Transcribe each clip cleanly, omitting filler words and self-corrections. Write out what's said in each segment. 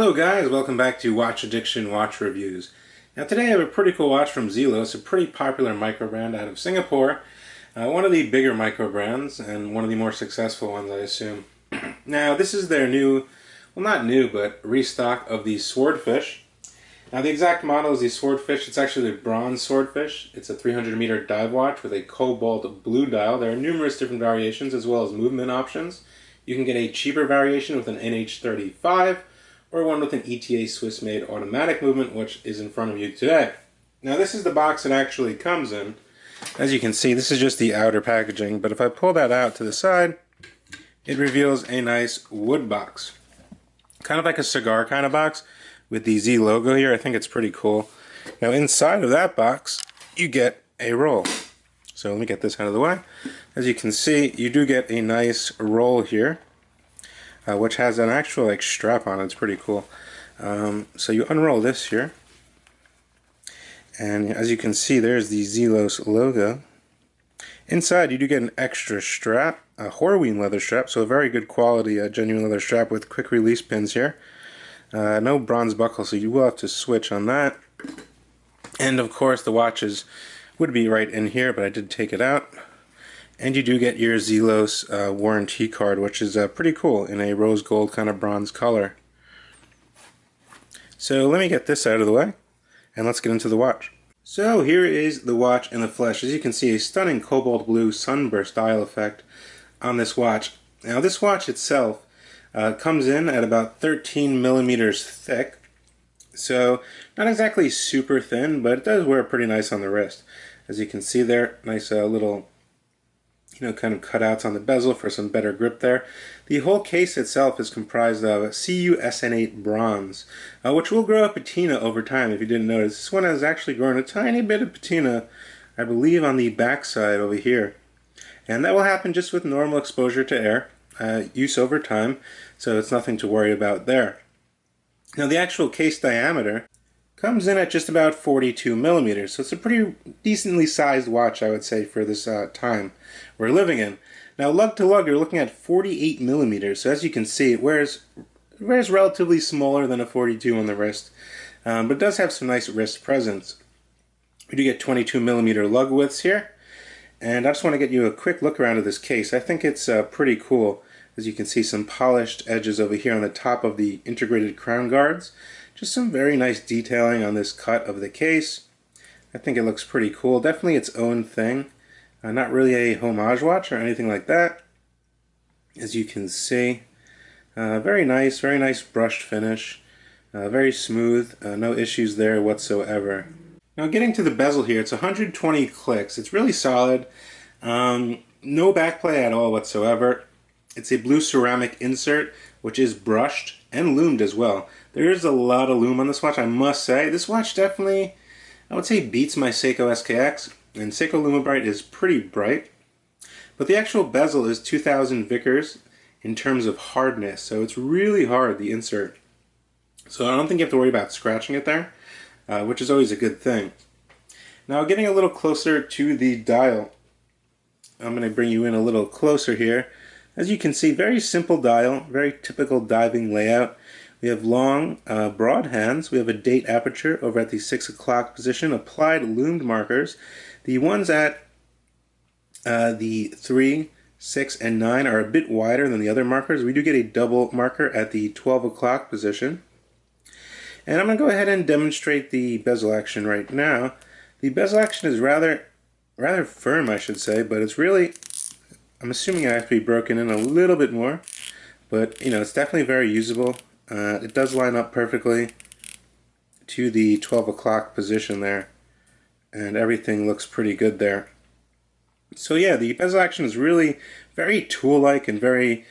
Hello guys, welcome back to Watch Addiction Watch Reviews. Now today I have a pretty cool watch from Zelos, a pretty popular micro brand out of Singapore. One of the bigger micro brands and one of the more successful ones, I assume. Now this is their new, well not new, but restock of the Swordfish. Now the exact model is the Swordfish. It's actually the bronze Swordfish. It's a 300-meter dive watch with a cobalt blue dial. There are numerous different variations as well as movement options. You can get a cheaper variation with an NH35 or one with an ETA Swiss-made automatic movement, which is in front of you today. Now this is the box it actually comes in. As you can see, this is just the outer packaging, but if I pull that out to the side, it reveals a nice wood box. Kind of like a cigar kind of box with the Z logo here. I think it's pretty cool. Now inside of that box, you get a roll. So let me get this out of the way. As you can see, you do get a nice roll here, which has an actual strap on it. It's pretty cool. So you unroll this here, and as you can see, there's the Zelos logo. Inside, you do get an extra strap, a Horween leather strap, so a very good quality, genuine leather strap with quick release pins here. No bronze buckle, so you will have to switch on that. And of course, the watches would be right in here, but I did take it out. And you do get your Zelos warranty card, which is pretty cool in a rose gold kind of bronze color. So let me get this out of the way, and let's get into the watch. So here is the watch in the flesh. As you can see, a stunning cobalt blue sunburst dial effect on this watch. Now this watch itself comes in at about 13 millimeters thick. So not exactly super thin, but it does wear pretty nice on the wrist. As you can see there, nice little kind of cutouts on the bezel for some better grip there. The whole case itself is comprised of Cu SN8 bronze, which will grow a patina over time if you didn't notice. This one has actually grown a tiny bit of patina, I believe, on the back side over here. And that will happen just with normal exposure to air, use over time, so it's nothing to worry about there. Now the actual case diameter comes in at just about 42 millimeters, so it's a pretty decently sized watch, I would say, for this time we're living in. Now lug to lug, you're looking at 48 millimeters, so as you can see, it wears relatively smaller than a 42 on the wrist, but it does have some nice wrist presence. We do get 22 millimeter lug widths here, and I just want to get you a quick look around of this case. I think it's pretty cool. As you can see, some polished edges over here on the top of the integrated crown guards. Just some very nice detailing on this cut of the case. I think it looks pretty cool. Definitely its own thing. Not really a homage watch or anything like that. As you can see, very nice brushed finish. Very smooth. No issues there whatsoever. Now getting to the bezel here, it's 120 clicks. It's really solid. No backplay at all whatsoever. It's a blue ceramic insert, which is brushed and loomed as well. There is a lot of loom on this watch, I must say. This watch definitely, I would say, beats my Seiko SKX, and Seiko Lumibright is pretty bright. But the actual bezel is 2000 Vickers in terms of hardness, so it's really hard, the insert. So I don't think you have to worry about scratching it there, which is always a good thing. Now getting a little closer to the dial, I'm going to bring you in a little closer here. As you can see, very simple dial, very typical diving layout. We have long, broad hands. We have a date aperture over at the 6 o'clock position, applied loomed markers. The ones at the 3, 6, and 9 are a bit wider than the other markers. We do get a double marker at the 12 o'clock position. And I'm going to go ahead and demonstrate the bezel action right now. The bezel action is rather firm, I should say, but it's really, I'm assuming it has to be broken in a little bit more. But, it's definitely very usable. It does line up perfectly to the 12 o'clock position there, and everything looks pretty good there. So yeah, the bezel action is really very tool-like and very,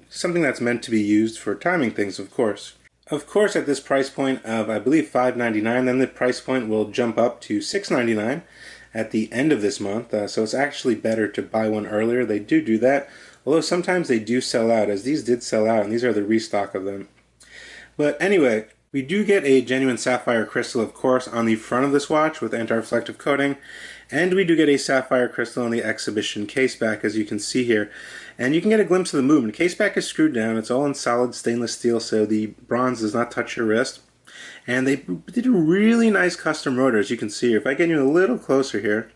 something that's meant to be used for timing things, of course. Of course, at this price point of, I believe, $5.99, then the price point will jump up to $6.99 at the end of this month, so it's actually better to buy one earlier. They do that, although sometimes they do sell out, as these did sell out, and these are the restock of them. But anyway, we do get a genuine sapphire crystal, of course, on the front of this watch with anti-reflective coating. And we do get a sapphire crystal on the exhibition case back, as you can see here. And you can get a glimpse of the movement. Case back is screwed down. It's all in solid stainless steel, so the bronze does not touch your wrist. And they did a really nice custom rotor, as you can see here. If I get you a little closer here,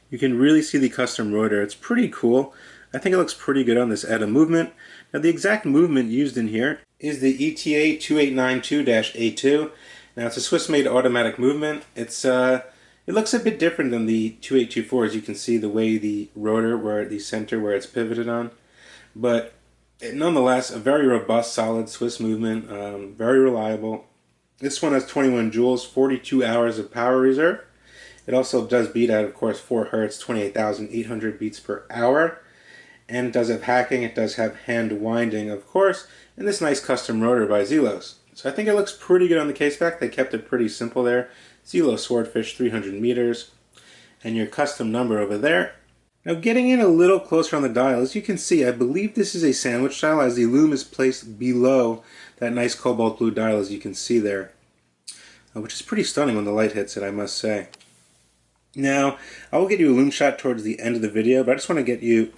you can really see the custom rotor. It's pretty cool. I think it looks pretty good on this ETA movement. Now the exact movement used in here is the ETA 2892-A2. Now it's a Swiss-made automatic movement. It looks a bit different than the 2824, as you can see the way the rotor, where the center where it's pivoted on. But nonetheless, a very robust, solid Swiss movement, very reliable. This one has 21 joules, 42 hours of power reserve. It also does beat at, of course, 4 Hertz, 28,800 beats per hour. And it does have hacking, it does have hand winding, of course, and this nice custom rotor by Zelos. So I think it looks pretty good on the case back. They kept it pretty simple there. Zelos Swordfish, 300 meters, and your custom number over there. Now getting in a little closer on the dial, as you can see, I believe this is a sandwich dial, as the lume is placed below that nice cobalt blue dial, as you can see there, which is pretty stunning when the light hits it, I must say. Now, I will get you a lume shot towards the end of the video, but I just want to get you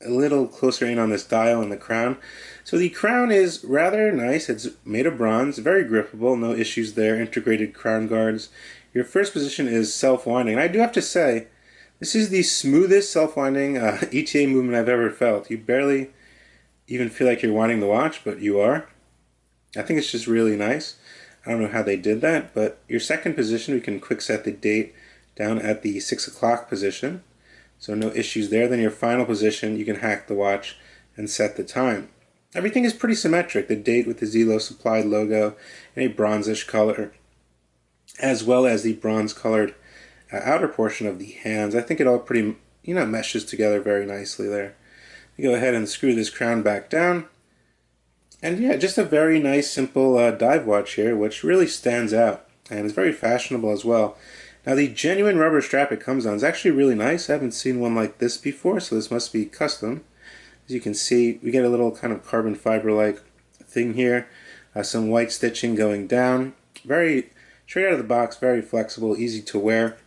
a little closer in on this dial and the crown. So the crown is rather nice. It's made of bronze, very grippable, no issues there, integrated crown guards. Your first position is self-winding, and I do have to say, this is the smoothest self-winding ETA movement I've ever felt. You barely even feel like you're winding the watch, but you are. I think it's just really nice. I don't know how they did that, but your second position, we can quick set the date down at the 6 o'clock position. So no issues there. Then your final position, you can hack the watch and set the time. Everything is pretty symmetric. The date with the Zelos applied logo in a bronzish color, as well as the bronze-colored outer portion of the hands. I think it all pretty, meshes together very nicely there. You go ahead and screw this crown back down. And yeah, just a very nice, simple dive watch here, which really stands out. And it's very fashionable as well. Now the genuine rubber strap it comes on is actually really nice. I haven't seen one like this before, so this must be custom. As you can see, we get a little kind of carbon fiber-like thing here. Some white stitching going down. Very straight out of the box, very flexible, easy to wear.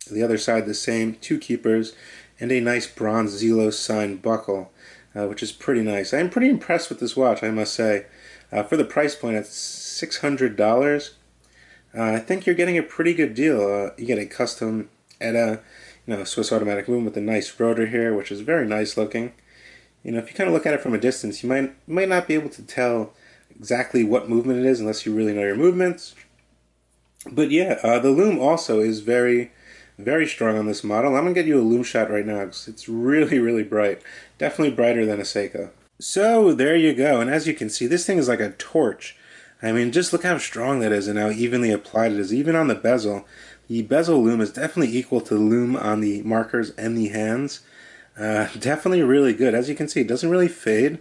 The other side the same, 2 keepers, and a nice bronze Zelos sign buckle, which is pretty nice. I am pretty impressed with this watch, I must say. For the price point, it's $600. I think you're getting a pretty good deal. You get a custom ETA, Swiss automatic movement with a nice rotor here, which is very nice looking. If you kind of look at it from a distance, you might not be able to tell exactly what movement it is unless you really know your movements. But yeah, the lume also is very, very strong on this model. I'm going to get you a lume shot right now because it's really, really bright. Definitely brighter than a Seiko. So there you go, and as you can see, this thing is like a torch. I mean, just look how strong that is and how evenly applied it is. Even on the bezel, the bezel lume is definitely equal to the lume on the markers and the hands. Definitely really good. As you can see, it doesn't really fade,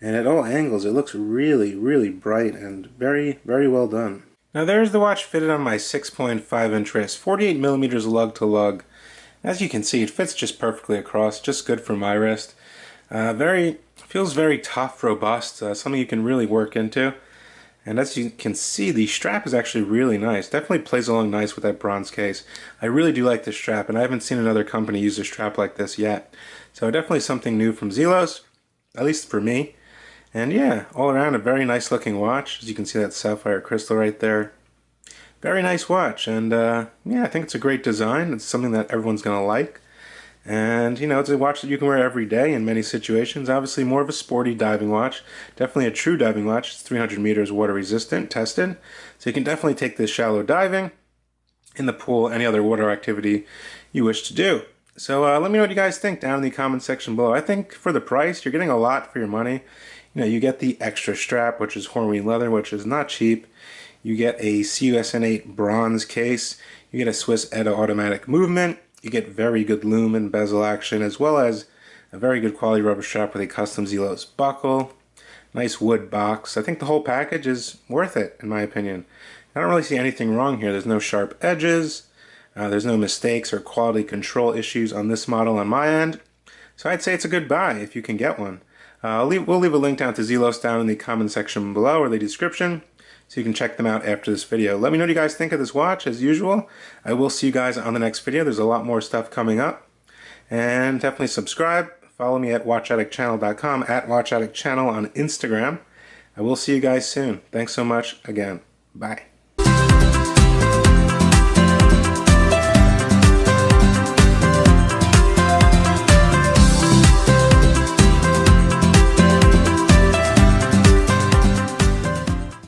and at all angles, it looks really, really bright and very, very well done. Now there's the watch fitted on my 6.5-inch wrist, 48 millimeters lug to lug. As you can see, it fits just perfectly across, just good for my wrist. Feels very tough, robust, something you can really work into. And as you can see, the strap is actually really nice. Definitely plays along nice with that bronze case. I really do like this strap, and I haven't seen another company use a strap like this yet. So definitely something new from Zelos, at least for me. And yeah, all around a very nice looking watch. As you can see, that sapphire crystal right there. Very nice watch, and yeah, I think it's a great design. It's something that everyone's going to like. And, it's a watch that you can wear every day in many situations. Obviously more of a sporty diving watch. Definitely a true diving watch. It's 300 meters water resistant, tested. So you can definitely take this shallow diving, in the pool, any other water activity you wish to do. So let me know what you guys think down in the comment section below. I think for the price, you're getting a lot for your money. You get the extra strap, which is hornweed leather, which is not cheap. You get a CUSN8 bronze case. You get a Swiss ETA automatic movement. You get very good lume and bezel action, as well as a very good quality rubber strap with a custom Zelos buckle. Nice wood box. I think the whole package is worth it, in my opinion. I don't really see anything wrong here. There's no sharp edges. There's no mistakes or quality control issues on this model on my end. So I'd say it's a good buy if you can get one. We'll leave a link down to Zelos down in the comment section below or the description, so you can check them out after this video. Let me know what you guys think of this watch, as usual. I will see you guys on the next video. There's a lot more stuff coming up. And definitely subscribe. Follow me at watchaddictchannel.com, at watchaddictchannel on Instagram. I will see you guys soon. Thanks so much again. Bye.